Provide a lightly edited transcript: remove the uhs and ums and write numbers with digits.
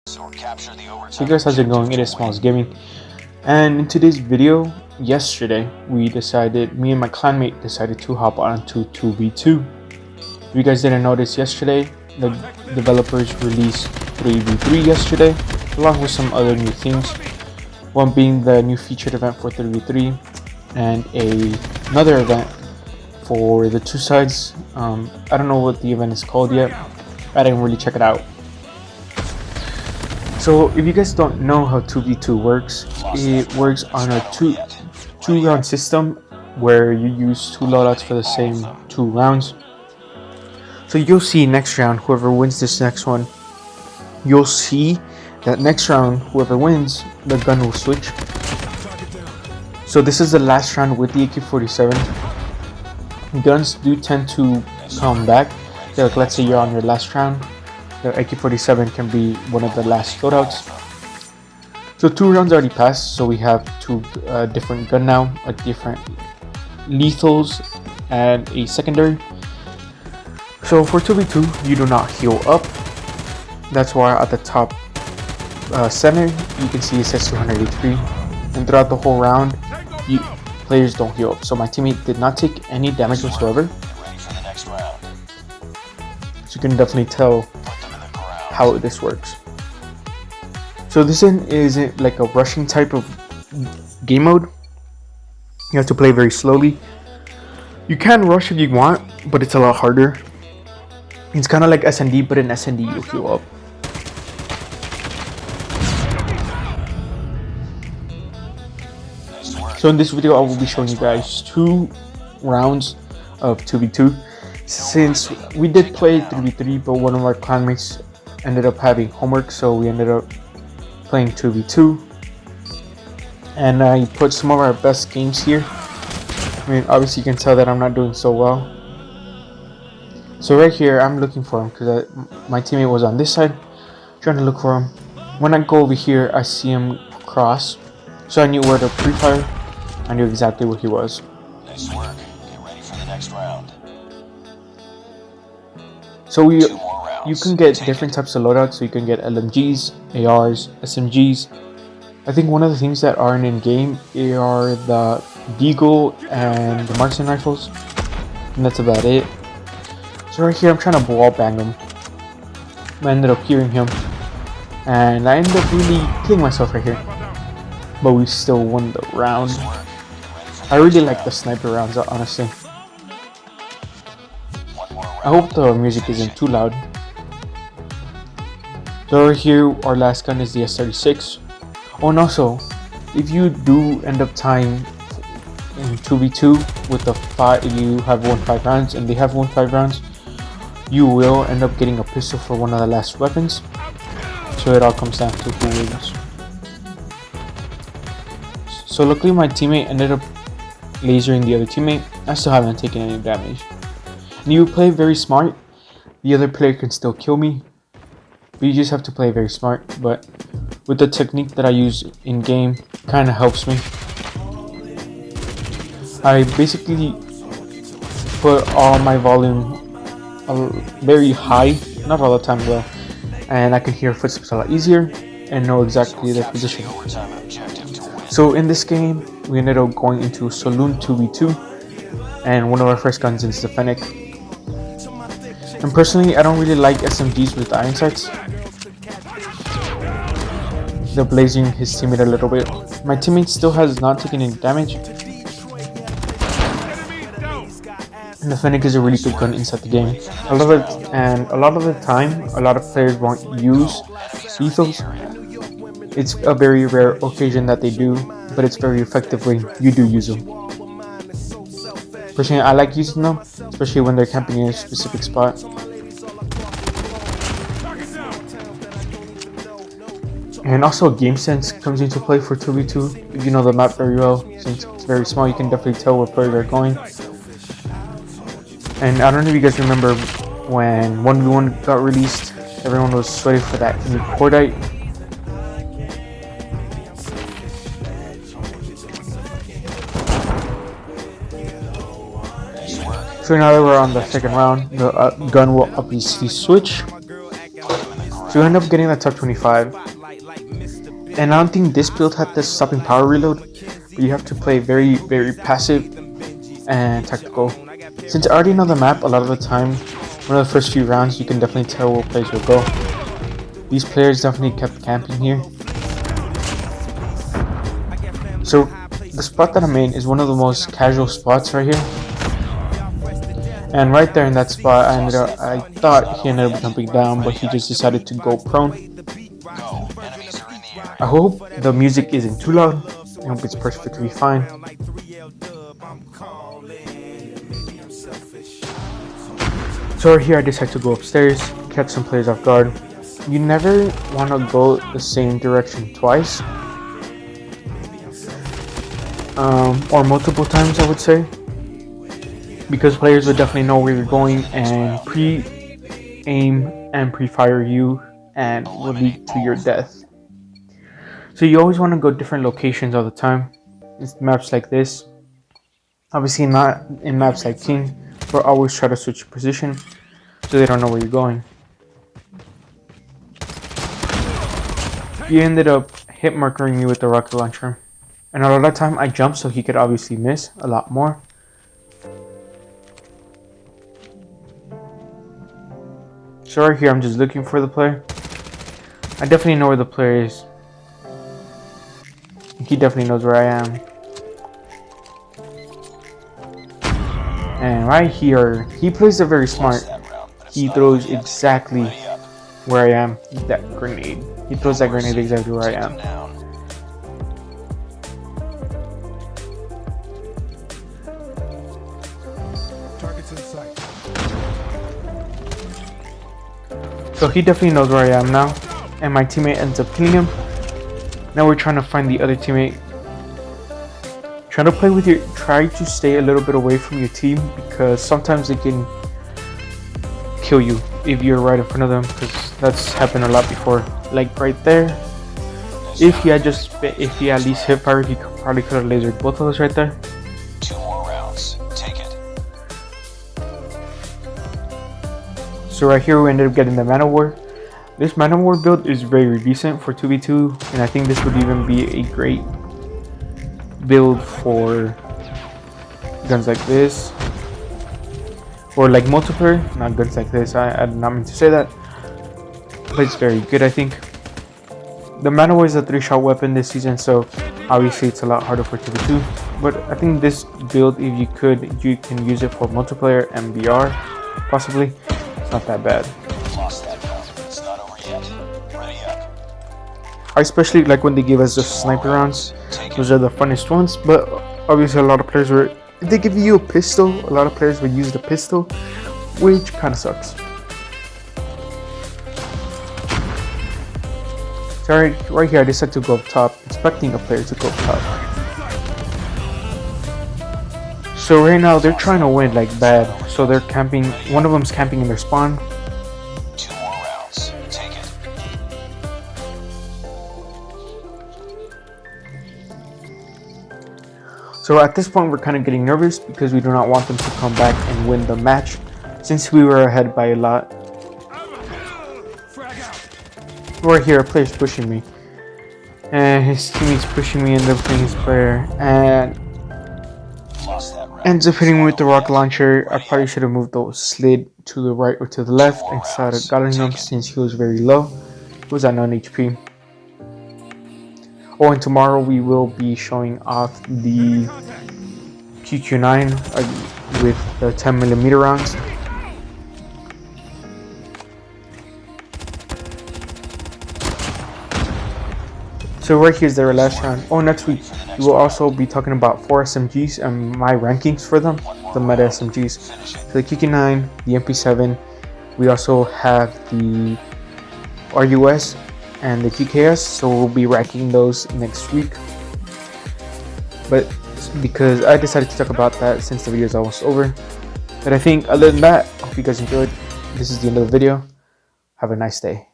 So guys, how's it going? It is Smalls Gaming, and in today's video, yesterday me and my clanmate decided to hop onto 2v2. If you guys didn't notice, yesterday the developers released 3v3 yesterday, along with some other new things. One being the new featured event for 3v3, and another event for the two sides. I don't know what the event is called yet. I didn't really check it out. So if you guys don't know how 2v2 works, it works on a two round system where you use two loadouts for the same 2 rounds. So you'll see next round, whoever wins this next one, you'll see that next round, whoever wins, the gun will switch. So this is the last round with the AK-47. Guns do tend to come back. Like, let's say you're on your last round, the AK-47 can be one of the last loadouts. So 2 rounds already passed, so we have 2 different gun now, a different lethals and a secondary. So for 2v2, you do not heal up. That's why at the top center, you can see it says 283. And throughout the whole round, players don't heal up. So my teammate did not take any damage whatsoever. So you can definitely tell how this works. So this isn't like a rushing type of game mode. You have to play very slowly. You can rush if you want, but it's a lot harder. It's kind of like S&D, but in S&D you heal up. So in this video I will be showing you guys 2 rounds of 2v2. Since we did play 3v3, but one of our clanmates ended up having homework, so we ended up playing 2v2. And I put some of our best games here. I mean, obviously you can tell that I'm not doing so well. So right here, I'm looking for him because my teammate was on this side, trying to look for him. When I go over here, I see him cross, so I knew where to pre-fire. I knew exactly where he was. Nice work. Get ready for the next round. So you can get different types of loadouts. So you can get LMGs, ARs, SMGs. I think one of the things that aren't in game are the Deagle and the marksman rifles, and that's about it. So right here, I'm trying to wall bang him. I ended up hearing him, and I ended up really killing myself right here. But we still won the round. I really like the sniper rounds, honestly. I hope the music isn't too loud. So over here, our last gun is the S36. Oh, and also, if you do end up tying in 2v2 with the 5, you have won 5 rounds and they have won 5 rounds, you will end up getting a pistol for one of the last weapons. So it all comes down to who wins. So luckily my teammate ended up lasering the other teammate. I still haven't taken any damage. And you play very smart, the other player can still kill me. But you just have to play very smart. But with the technique that I use in game, kind of helps me. I basically put all my volume very high, not all the time though, and I can hear footsteps a lot easier and know exactly their position. So in this game, we ended up going into Saloon 2v2, and one of our first guns is the Fennec. And personally, I don't really like SMGs with iron sights. They're blazing his teammate a little bit. My teammate still has not taken any damage. And the Fennec is a really good gun inside the game. A lot of the time, a lot of players won't use lethals. It's a very rare occasion that they do, but it's very effective when you do use them. Personally, I like using them, especially when they're camping in a specific spot. And also game sense comes into play for 2v2. If you know the map very well, since it's very small, you can definitely tell where players are going. And I don't know if you guys remember when 1v1 got released, everyone was waiting for that new cordite. So now that we're on the second round, the gun will obviously switch. So you end up getting the top 25. And I don't think this build had the stopping power reload, but you have to play very, very passive and tactical. Since I already know the map, a lot of the time, one of the first few rounds, you can definitely tell where players will go. These players definitely kept camping here. So the spot that I'm in is one of the most casual spots right here. And right there in that spot, I thought he ended up jumping down, but he just decided to go prone. I hope the music isn't too loud. I hope it's perfectly fine. So right here, I decided to go upstairs, catch some players off guard. You never want to go the same direction twice. Or multiple times, I would say. Because players would definitely know where you're going and pre-aim and pre-fire you and will lead to your death. So you always want to go different locations all the time. In maps like this. Obviously not in maps like King, but always try to switch your position so they don't know where you're going. He ended up hit markering me with the rocket launcher. And a lot of the time I jumped so he could obviously miss a lot more. So right here I'm just looking for the player. I definitely know where the player is. He definitely knows where I am. And right here, he plays it very smart. He throws exactly where I am. That grenade. He throws that grenade exactly where I am. So he definitely knows where I am now. And my teammate ends up killing him. Now we're trying to find the other teammate. Try to stay a little bit away from your team because sometimes they can kill you if you're right in front of them, because that's happened a lot before. Like right there, if he at least hit fire, he probably could have lasered both of us right there. 2 more rounds. Take it. So right here we ended up getting the Man of War. This Man of War build is very decent for 2v2, and I think this would even be a great build for guns like this, or like multiplayer, not guns like this. I did not mean to say that, but it's very good. I think the Man of War is a 3-shot weapon this season, so obviously it's a lot harder for 2v2, but I think this build, if you can use it for multiplayer and VR possibly. It's not that bad. I especially like when they give us just sniper rounds. Those are the funnest ones, but obviously a lot of players if they give you a pistol, a lot of players would use the pistol, which kind of sucks. So right here I decided to go up top, expecting a player to go up top. So right now they're trying to win like bad, so they're camping, one of them's camping in their spawn. 2 more rounds. Take it. So at this point we're kind of getting nervous because we do not want them to come back and win the match, since we were ahead by a lot. Right here, a player's pushing me, and his teammate's pushing me, and they're playing his player, and ends up hitting me with the rocket launcher. I probably should have moved the slid to the right or to the left and started gotten him since he was very low. He was at 9 HP. Oh, and tomorrow we will be showing off the QQ9 with the 10mm rounds. So right here's their last round. Oh, next week we will also be talking about 4 SMGs and my rankings for them, the meta SMGs. So the QQ9, the MP7, we also have the RUS and the GKS, so we'll be ranking those next week. But because I decided to talk about that since the video is almost over. But I think other than that, I hope you guys enjoyed. This is the end of the video. Have a nice day.